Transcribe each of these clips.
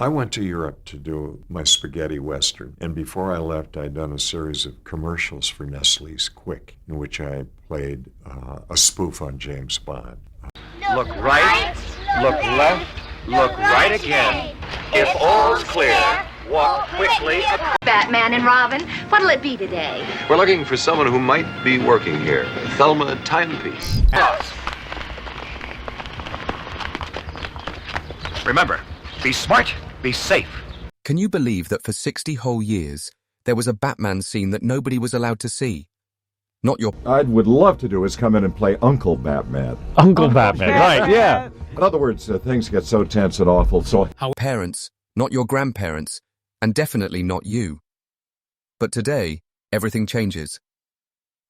I went to Europe to do my spaghetti western, and before I left, I'd done a series of commercials for Nestle's Quick, in which I played a spoof on James Bond. Look right, look left, look right again. If all's clear, walk quickly across. Batman and Robin, what'll it be today? We're looking for someone who might be working here. Thelma Timepiece. Remember, be smart, be safe. Can you believe that for 60 whole years, there was a Batman scene that nobody was allowed to see? Not your Would love to do is come in and play Uncle Batman. Uncle Batman, right, yeah. In other words, things get so tense and awful, so parents, not your grandparents, and definitely not you. But today, everything changes.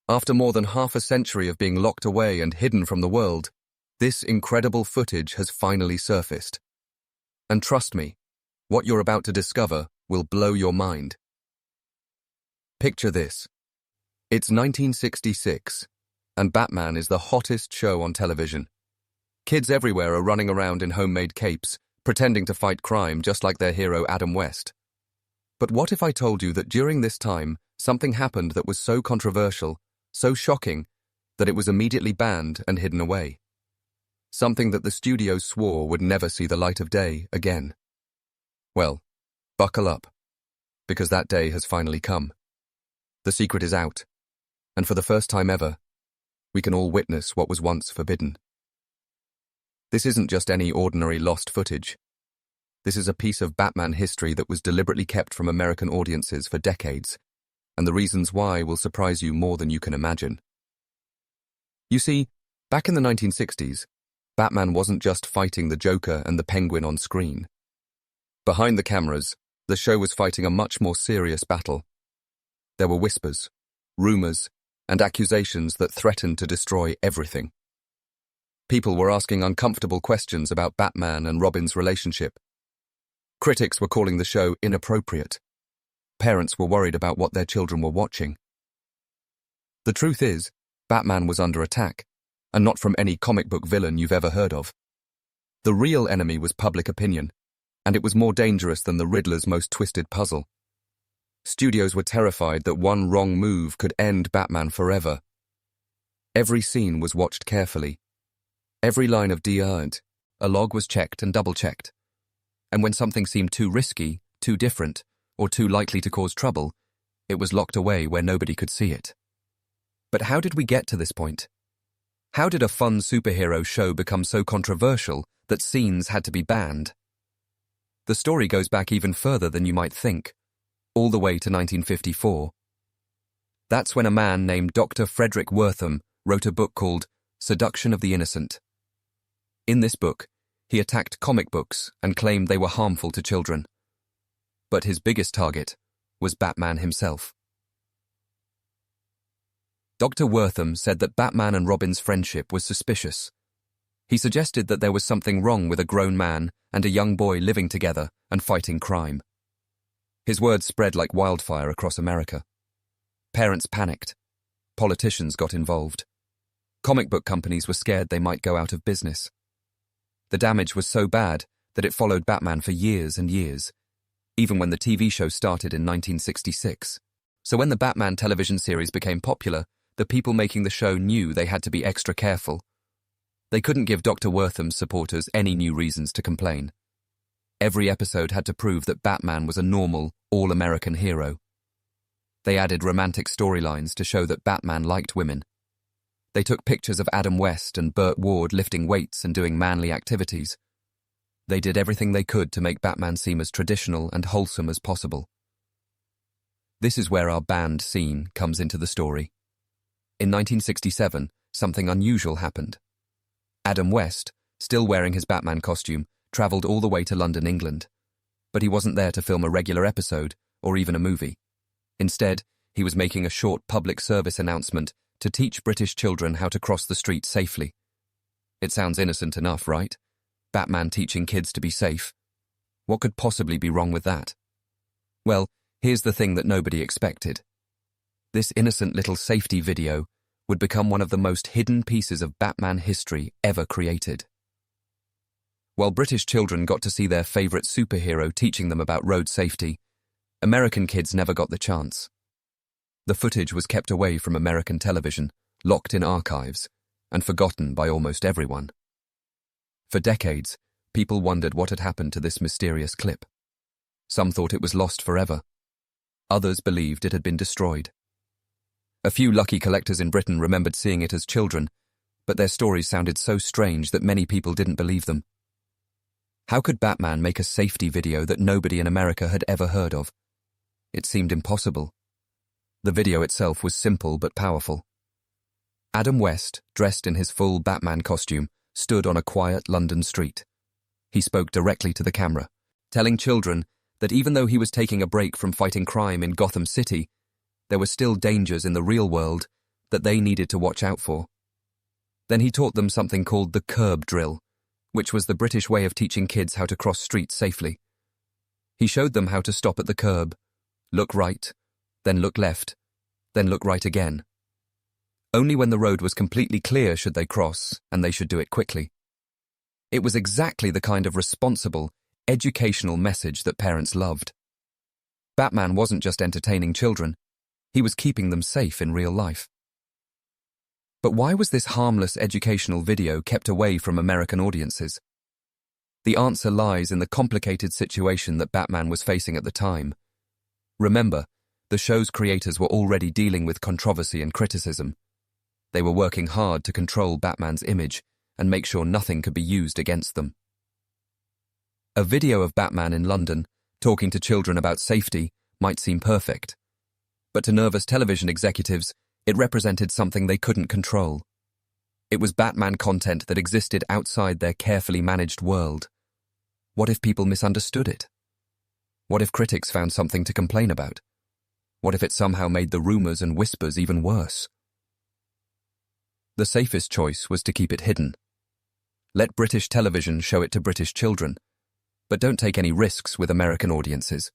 After more than half a century of being locked away and hidden from the world, this incredible footage has finally surfaced. And trust me, what you're about to discover will blow your mind. Picture this. It's 1966, and Batman is the hottest show on television. Kids everywhere are running around in homemade capes, pretending to fight crime just like their hero Adam West. But what if I told you that during this time, something happened that was so controversial, so shocking, that it was immediately banned and hidden away? Something that the studio swore would never see the light of day again. Well, buckle up, because that day has finally come. The secret is out, and for the first time ever, we can all witness what was once forbidden. This isn't just any ordinary lost footage. This is a piece of Batman history that was deliberately kept from American audiences for decades, and the reasons why will surprise you more than you can imagine. You see, back in the 1960s, Batman wasn't just fighting the Joker and the Penguin on screen. Behind the cameras, the show was fighting a much more serious battle. There were whispers, rumors, and accusations that threatened to destroy everything. People were asking uncomfortable questions about Batman and Robin's relationship. Critics were calling the show inappropriate. Parents were worried about what their children were watching. The truth is, Batman was under attack, and not from any comic book villain you've ever heard of. The real enemy was public opinion, and it was more dangerous than the Riddler's most twisted puzzle. Studios were terrified that one wrong move could end Batman forever. Every scene was watched carefully. Every line of dialogue, a log was checked and double-checked. And when something seemed too risky, too different, or too likely to cause trouble, it was locked away where nobody could see it. But how did we get to this point? How did a fun superhero show become so controversial that scenes had to be banned? The story goes back even further than you might think, all the way to 1954. That's when a man named Dr. Frederick Wertham wrote a book called Seduction of the Innocent. In this book, he attacked comic books and claimed they were harmful to children. But his biggest target was Batman himself. Dr. Wertham said that Batman and Robin's friendship was suspicious. He suggested that there was something wrong with a grown man and a young boy living together and fighting crime. His words spread like wildfire across America. Parents panicked. Politicians got involved. Comic book companies were scared they might go out of business. The damage was so bad that it followed Batman for years and years, even when the TV show started in 1966. So when the Batman television series became popular, the people making the show knew they had to be extra careful. They couldn't give Dr. Wertham's supporters any new reasons to complain. Every episode had to prove that Batman was a normal, all-American hero. They added romantic storylines to show that Batman liked women. They took pictures of Adam West and Burt Ward lifting weights and doing manly activities. They did everything they could to make Batman seem as traditional and wholesome as possible. This is where our banned scene comes into the story. In 1967, something unusual happened. Adam West, still wearing his Batman costume, travelled all the way to London, England. But he wasn't there to film a regular episode or even a movie. Instead, he was making a short public service announcement to teach British children how to cross the street safely. It sounds innocent enough, right? Batman teaching kids to be safe. What could possibly be wrong with that? Well, here's the thing that nobody expected. This innocent little safety video would become one of the most hidden pieces of Batman history ever created. While British children got to see their favorite superhero teaching them about road safety, American kids never got the chance. The footage was kept away from American television, locked in archives, and forgotten by almost everyone. For decades, people wondered what had happened to this mysterious clip. Some thought it was lost forever. Others believed it had been destroyed. A few lucky collectors in Britain remembered seeing it as children, but their stories sounded so strange that many people didn't believe them. How could Batman make a safety video that nobody in America had ever heard of? It seemed impossible. The video itself was simple but powerful. Adam West, dressed in his full Batman costume, stood on a quiet London street. He spoke directly to the camera, telling children that even though he was taking a break from fighting crime in Gotham City, there were still dangers in the real world that they needed to watch out for. Then he taught them something called the curb drill, which was the British way of teaching kids how to cross streets safely. He showed them how to stop at the curb, look right, then look left, then look right again. Only when the road was completely clear should they cross, and they should do it quickly. It was exactly the kind of responsible, educational message that parents loved. Batman wasn't just entertaining children, he was keeping them safe in real life. But why was this harmless educational video kept away from American audiences? The answer lies in the complicated situation that Batman was facing at the time. Remember, the show's creators were already dealing with controversy and criticism. They were working hard to control Batman's image and make sure nothing could be used against them. A video of Batman in London, talking to children about safety, might seem perfect. But to nervous television executives, it represented something they couldn't control. It was Batman content that existed outside their carefully managed world. What if people misunderstood it? What if critics found something to complain about? What if it somehow made the rumors and whispers even worse? The safest choice was to keep it hidden. Let British television show it to British children, but don't take any risks with American audiences.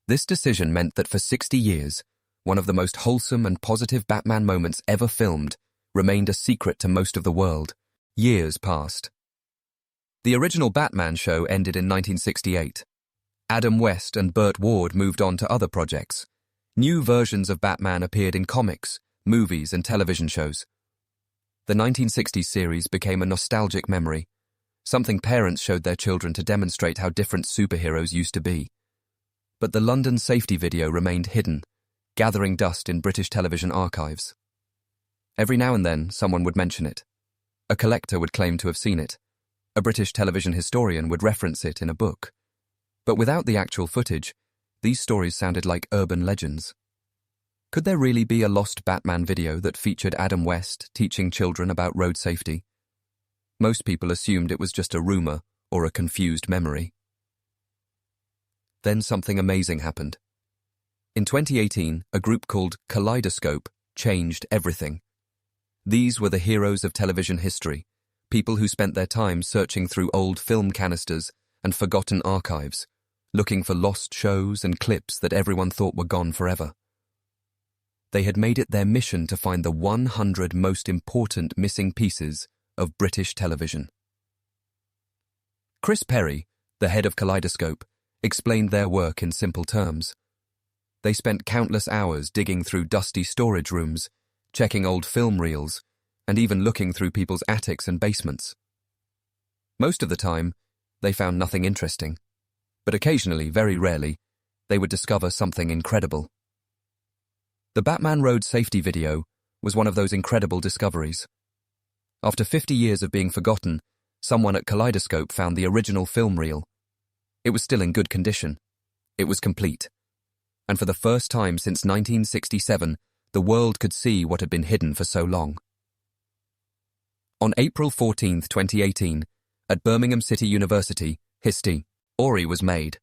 This decision meant that for 60 years, one of the most wholesome and positive Batman moments ever filmed remained a secret to most of the world. Years passed. The original Batman show ended in 1968. Adam West and Burt Ward moved on to other projects. New versions of Batman appeared in comics, movies, and television shows. The 1960s series became a nostalgic memory, something parents showed their children to demonstrate how different superheroes used to be. But the London safety video remained hidden, gathering dust in British television archives. Every now and then, someone would mention it. A collector would claim to have seen it. A British television historian would reference it in a book. But without the actual footage, these stories sounded like urban legends. Could there really be a lost Batman video that featured Adam West teaching children about road safety? Most people assumed it was just a rumor or a confused memory. Then something amazing happened. In 2018, a group called Kaleidoscope changed everything. These were the heroes of television history, people who spent their time searching through old film canisters and forgotten archives, looking for lost shows and clips that everyone thought were gone forever. They had made it their mission to find the 100 most important missing pieces of British television. Chris Perry, the head of Kaleidoscope, explained their work in simple terms. They spent countless hours digging through dusty storage rooms, checking old film reels, and even looking through people's attics and basements. Most of the time, they found nothing interesting, but occasionally, very rarely, they would discover something incredible. The Batman Road Safety video was one of those incredible discoveries. After 50 years of being forgotten, someone at Kaleidoscope found the original film reel. It was still in good condition. It was complete. And for the first time since 1967, the world could see what had been hidden for so long. On April 14, 2018, at Birmingham City University, HISTE, Ori was made.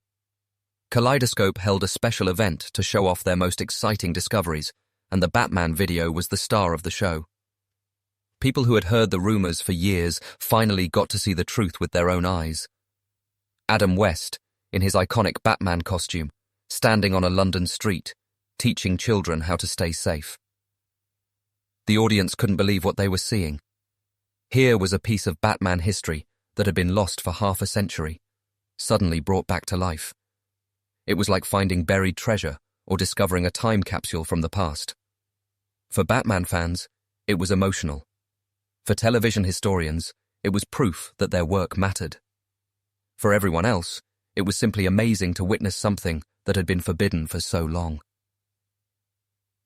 Kaleidoscope held a special event to show off their most exciting discoveries, and the Batman video was the star of the show. People who had heard the rumors for years finally got to see the truth with their own eyes. Adam West, in his iconic Batman costume, standing on a London street, teaching children how to stay safe. The audience couldn't believe what they were seeing. Here was a piece of Batman history that had been lost for half a century, suddenly brought back to life. It was like finding buried treasure or discovering a time capsule from the past. For Batman fans, it was emotional. For television historians, it was proof that their work mattered. For everyone else, it was simply amazing to witness something that had been forbidden for so long.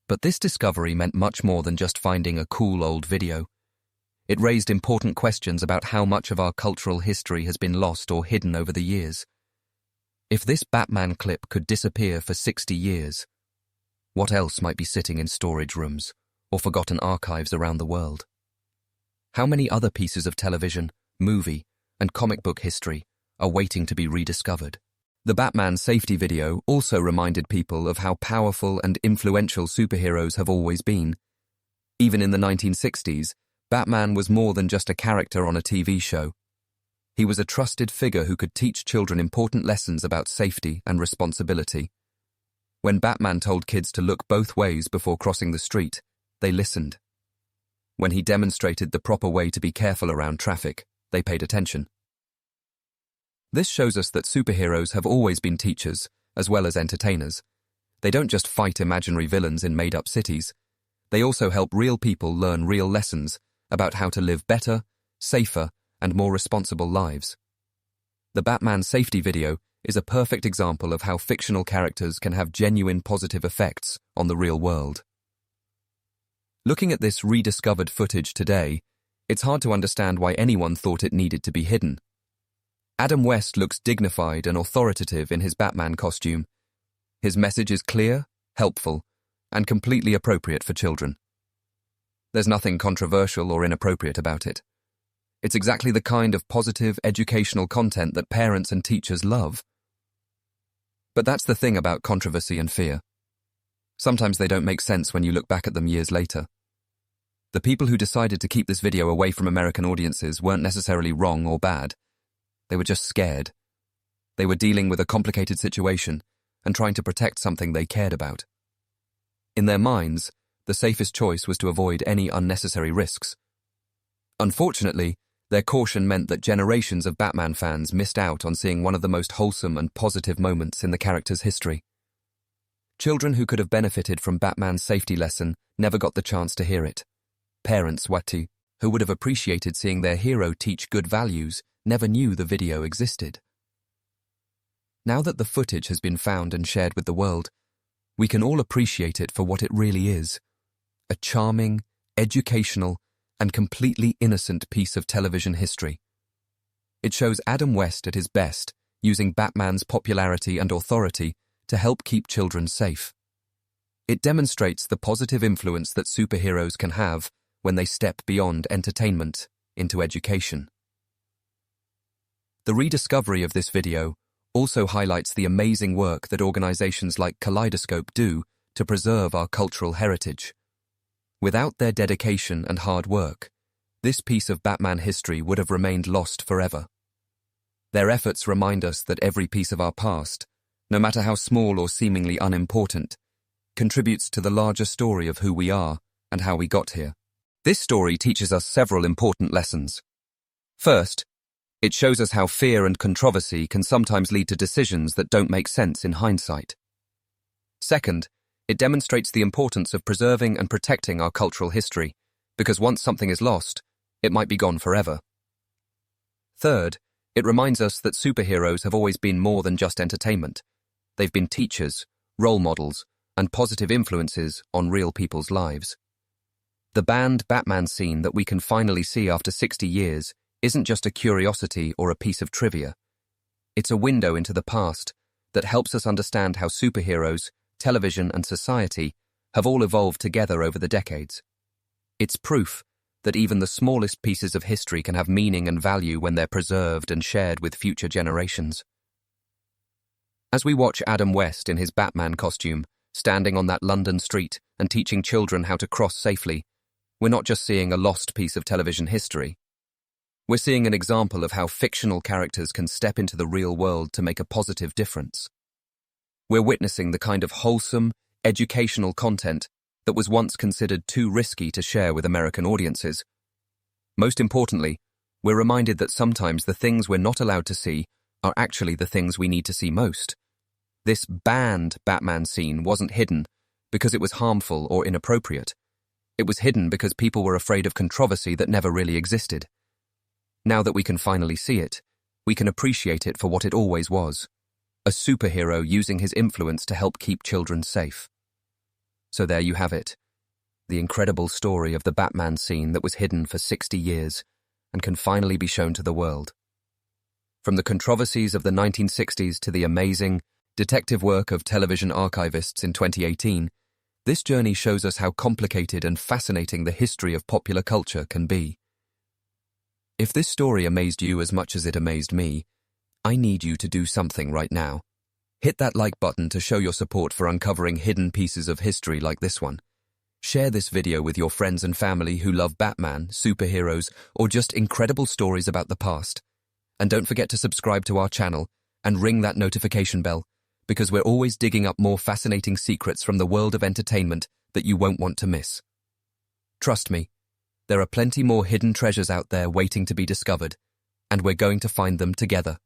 But this discovery meant much more than just finding a cool old video. It raised important questions about how much of our cultural history has been lost or hidden over the years. If this Batman clip could disappear for 60 years, what else might be sitting in storage rooms or forgotten archives around the world? How many other pieces of television, movie, and comic book history are waiting to be rediscovered? The Batman safety video also reminded people of how powerful and influential superheroes have always been. Even in the 1960s, Batman was more than just a character on a TV show. He was a trusted figure who could teach children important lessons about safety and responsibility. When Batman told kids to look both ways before crossing the street, they listened. When he demonstrated the proper way to be careful around traffic, they paid attention. This shows us that superheroes have always been teachers, as well as entertainers. They don't just fight imaginary villains in made-up cities. They also help real people learn real lessons about how to live better, safer, and more responsible lives. The Batman safety video is a perfect example of how fictional characters can have genuine positive effects on the real world. Looking at this rediscovered footage today, it's hard to understand why anyone thought it needed to be hidden. Adam West looks dignified and authoritative in his Batman costume. His message is clear, helpful, and completely appropriate for children. There's nothing controversial or inappropriate about it. It's exactly the kind of positive, educational content that parents and teachers love. But that's the thing about controversy and fear. Sometimes they don't make sense when you look back at them years later. The people who decided to keep this video away from American audiences weren't necessarily wrong or bad. They were just scared. They were dealing with a complicated situation and trying to protect something they cared about. In their minds, the safest choice was to avoid any unnecessary risks. Unfortunately, their caution meant that generations of Batman fans missed out on seeing one of the most wholesome and positive moments in the character's history. Children who could have benefited from Batman's safety lesson never got the chance to hear it. Parents, who would have appreciated seeing their hero teach good values, never knew the video existed. Now that the footage has been found and shared with the world, we can all appreciate it for what it really is: a charming, educational, and completely innocent piece of television history. It shows Adam West at his best, using Batman's popularity and authority to help keep children safe. It demonstrates the positive influence that superheroes can have when they step beyond entertainment into education. The rediscovery of this video also highlights the amazing work that organizations like Kaleidoscope do to preserve our cultural heritage. Without their dedication and hard work, this piece of Batman history would have remained lost forever. Their efforts remind us that every piece of our past, no matter how small or seemingly unimportant, contributes to the larger story of who we are and how we got here. This story teaches us several important lessons. First, it shows us how fear and controversy can sometimes lead to decisions that don't make sense in hindsight. Second, it demonstrates the importance of preserving and protecting our cultural history, because once something is lost, it might be gone forever. Third, it reminds us that superheroes have always been more than just entertainment. They've been teachers, role models, and positive influences on real people's lives. The banned Batman scene that we can finally see after 60 years isn't just a curiosity or a piece of trivia. It's a window into the past that helps us understand how superheroes, television, and society have all evolved together over the decades. It's proof that even the smallest pieces of history can have meaning and value when they're preserved and shared with future generations. As we watch Adam West in his Batman costume, standing on that London street and teaching children how to cross safely, we're not just seeing a lost piece of television history. We're seeing an example of how fictional characters can step into the real world to make a positive difference. We're witnessing the kind of wholesome, educational content that was once considered too risky to share with American audiences. Most importantly, we're reminded that sometimes the things we're not allowed to see are actually the things we need to see most. This banned Batman scene wasn't hidden because it was harmful or inappropriate. It was hidden because people were afraid of controversy that never really existed. Now that we can finally see it, we can appreciate it for what it always was: a superhero using his influence to help keep children safe. So there you have it, the incredible story of the Batman scene that was hidden for 60 years and can finally be shown to the world. From the controversies of the 1960s to the amazing detective work of television archivists in 2018, this journey shows us how complicated and fascinating the history of popular culture can be. If this story amazed you as much as it amazed me, I need you to do something right now. Hit that like button to show your support for uncovering hidden pieces of history like this one. Share this video with your friends and family who love Batman, superheroes, or just incredible stories about the past. And don't forget to subscribe to our channel and ring that notification bell, because we're always digging up more fascinating secrets from the world of entertainment that you won't want to miss. Trust me, there are plenty more hidden treasures out there waiting to be discovered, and we're going to find them together.